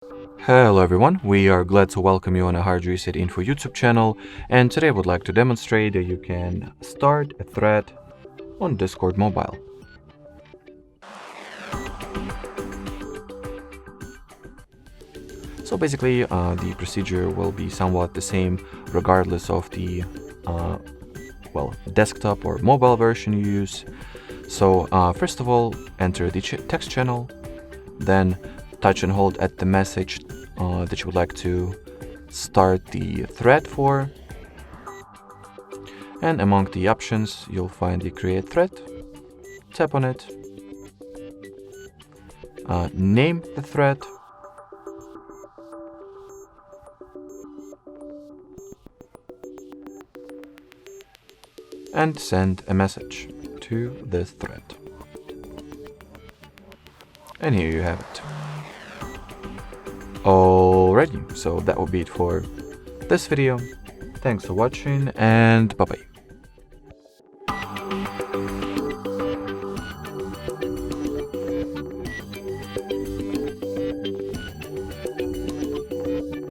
Hello everyone, we are glad to welcome you on a HardReset.Info YouTube channel, and today I would like to demonstrate that you can start a thread on Discord mobile. So basically the procedure will be somewhat the same regardless of the desktop or mobile version you use. So first of all, enter the text channel, then touch and hold at the message that you would like to start the thread for, and among the options you'll find the create thread. Tap on it, name the thread, and send a message to this thread. And here you have it. Alrighty, so that will be it for this video. Thanks for watching, and bye bye.